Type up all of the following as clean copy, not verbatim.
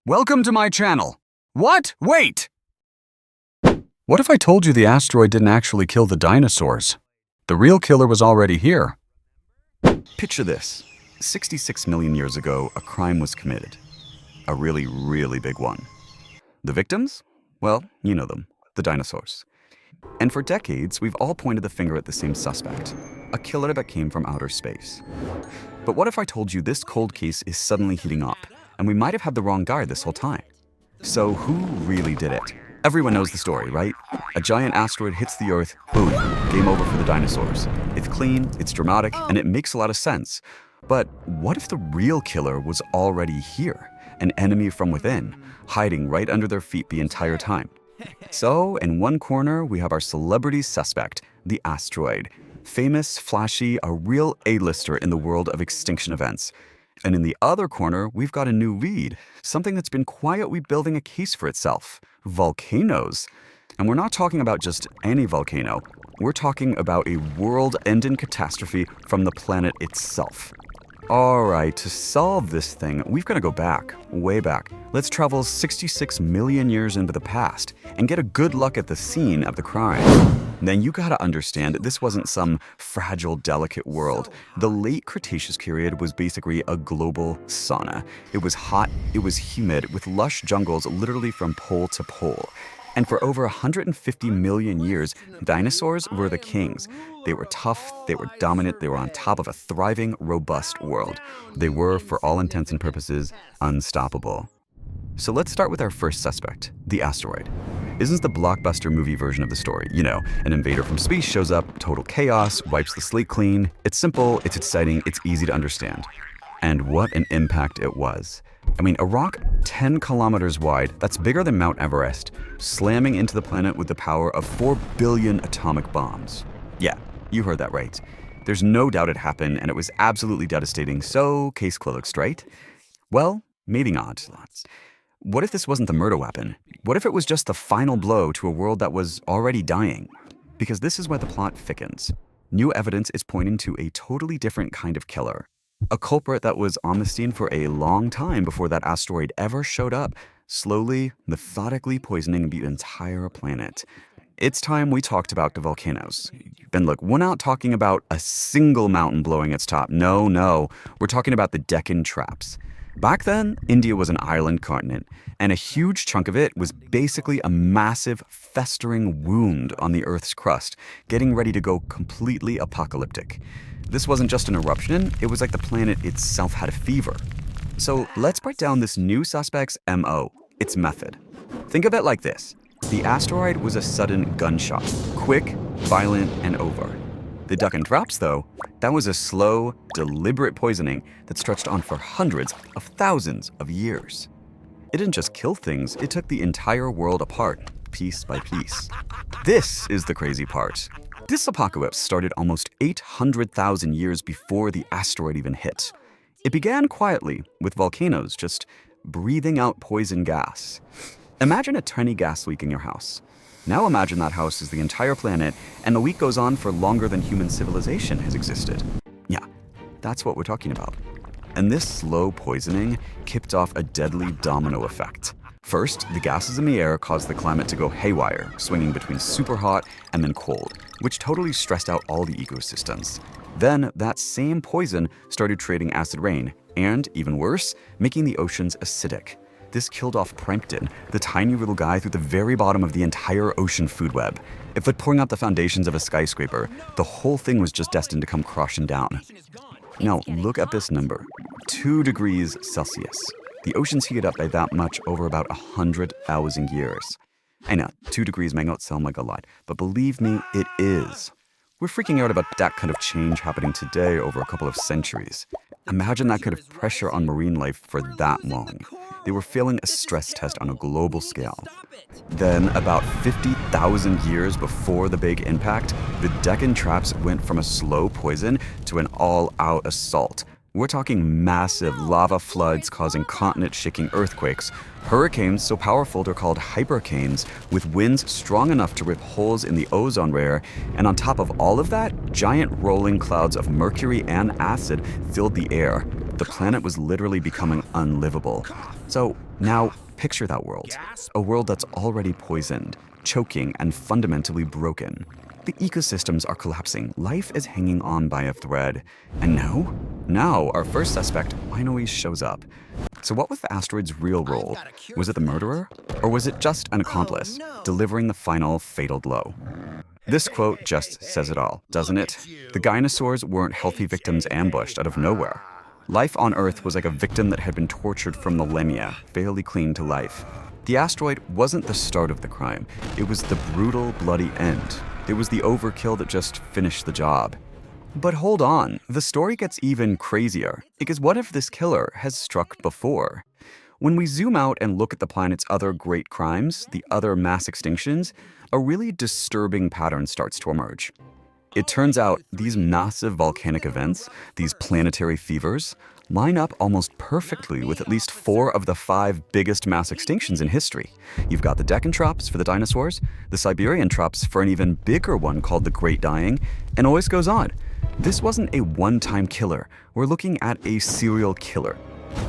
Welcome to my channel. What? Wait! What if I told you the asteroid didn't actually kill the dinosaurs? The real killer was already here. Picture this. 66 million years ago, a crime was committed. A really, really big one. The victims? Well, you know them. The dinosaurs. And for decades, we've all pointed the finger at the same suspect. A killer that came from outer space. But what if I told you this cold case is suddenly heating up, and we might have had the wrong guy this whole time? So who really did it? Everyone knows the story, right? A giant asteroid hits the Earth, boom, game over for the dinosaurs. It's clean, it's dramatic, and it makes a lot of sense. But what if the real killer was already here? An enemy from within, hiding right under their feet the entire time. So, in one corner, we have our celebrity suspect, the asteroid. Famous, flashy, a real A-lister in the world of extinction events. And in the other corner, we've got a new lead, something that's been quietly building a case for itself. Volcanoes. And we're not talking about just any volcano. We're talking about a world-ending catastrophe from the planet itself. Alright, to solve this thing, we've got to go back, way back. Let's travel 66 million years into the past and get a good look at the scene of the crime. Then you gotta understand that this wasn't some fragile, delicate world. The late Cretaceous period was basically a global sauna. It was hot, it was humid, with lush jungles literally from pole to pole. And for over 150 million years, dinosaurs were the kings. They were tough, they were dominant, they were on top of a thriving, robust world. They were, for all intents and purposes, unstoppable. So let's start with our first suspect, the asteroid. This is the blockbuster movie version of the story. You know, an invader from space shows up, total chaos, wipes the slate clean. It's simple, it's exciting, it's easy to understand. And what an impact it was. I mean, a rock 10 kilometers wide, that's bigger than Mount Everest, slamming into the planet with the power of 4 billion atomic bombs. Yeah, you heard that right. There's no doubt it happened, and it was absolutely devastating, so case closed, right? Well, maybe not. What if this wasn't the murder weapon? What if it was just the final blow to a world that was already dying? Because this is where the plot thickens. New evidence is pointing to a totally different kind of killer. A culprit that was on the scene for a long time before that asteroid ever showed up, slowly, methodically poisoning the entire planet. It's time we talked about the volcanoes. And look, we're not talking about a single mountain blowing its top. No, we're talking about the Deccan Traps. Back then, India was an island continent, and a huge chunk of it was basically a massive, festering wound on the Earth's crust, getting ready to go completely apocalyptic. This wasn't just an eruption, it was like the planet itself had a fever. So let's break down this new suspect's MO, its method. Think of it like this. The asteroid was a sudden gunshot, quick, violent, and over. The Deccan Traps, though, that was a slow, deliberate poisoning that stretched on for hundreds of thousands of years. It didn't just kill things, it took the entire world apart, piece by piece. This is the crazy part. This apocalypse started almost 800,000 years before the asteroid even hit. It began quietly, with volcanoes just breathing out poison gas. Imagine a tiny gas leak in your house. Now imagine that house is the entire planet, and the leak goes on for longer than human civilization has existed. Yeah, that's what we're talking about. And this slow poisoning kicked off a deadly domino effect. First, the gases in the air caused the climate to go haywire, swinging between super hot and then cold, which totally stressed out all the ecosystems. Then, that same poison started creating acid rain, and, even worse, making the oceans acidic. This killed off plankton, the tiny little guy through the very bottom of the entire ocean food web. If like pouring out the foundations of a skyscraper, the whole thing was just destined to come crashing down. Now, look at this number, 2 degrees Celsius. The oceans heated up by that much over about 100,000 years. I know, 2 degrees may not sound like a lot, but believe me, it is. We're freaking out about that kind of change happening today over a couple of centuries. Imagine that kind of pressure on marine life for that long. They were failing a stress test on a global scale. Then, about 50,000 years before the big impact, the Deccan Traps went from a slow poison to an all-out assault. We're talking massive lava floods causing continent-shaking earthquakes, hurricanes so powerful they're called hypercanes, with winds strong enough to rip holes in the ozone layer, and on top of all of that, giant rolling clouds of mercury and acid filled the air. The planet was literally becoming unlivable. So now picture that world. A world that's already poisoned, choking, and fundamentally broken. The ecosystems are collapsing. Life is hanging on by a thread. And now our first suspect finally shows up. So what was the asteroid's real role? Was it the murderer? Or was it just an accomplice, delivering the final fatal blow? This quote just says it all, doesn't it? The dinosaurs weren't healthy victims ambushed out of nowhere. Life on Earth was like a victim that had been tortured for millennia, barely clinging to life. The asteroid wasn't the start of the crime. It was the brutal, bloody end. It was the overkill that just finished the job. But hold on, the story gets even crazier, because what if this killer has struck before? When we zoom out and look at the planet's other great crimes, the other mass extinctions, a really disturbing pattern starts to emerge. It turns out these massive volcanic events, these planetary fevers, line up almost perfectly with at least 4 of the 5 biggest mass extinctions in history. You've got the Deccan for the dinosaurs, the Siberian trops for an even bigger one called the Great Dying, and always goes on. This wasn't a one-time killer. We're looking at a serial killer.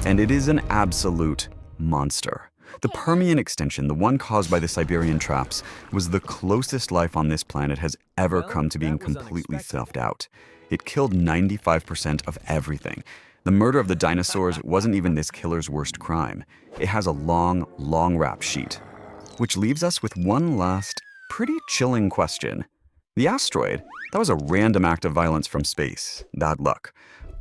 And it is an absolute monster. The Permian extinction, the one caused by the Siberian traps, was the closest life on this planet has ever come to being completely snuffed out. It killed 95% of everything. The murder of the dinosaurs wasn't even this killer's worst crime. It has a long, long rap sheet. Which leaves us with one last, pretty chilling question. The asteroid, that was a random act of violence from space. Bad luck.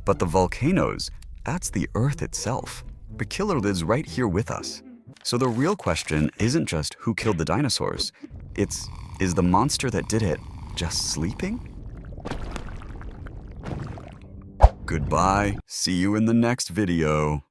But the volcanoes, that's the Earth itself. The killer lives right here with us. So the real question isn't just who killed the dinosaurs. It's, is the monster that did it just sleeping? Goodbye. See you in the next video.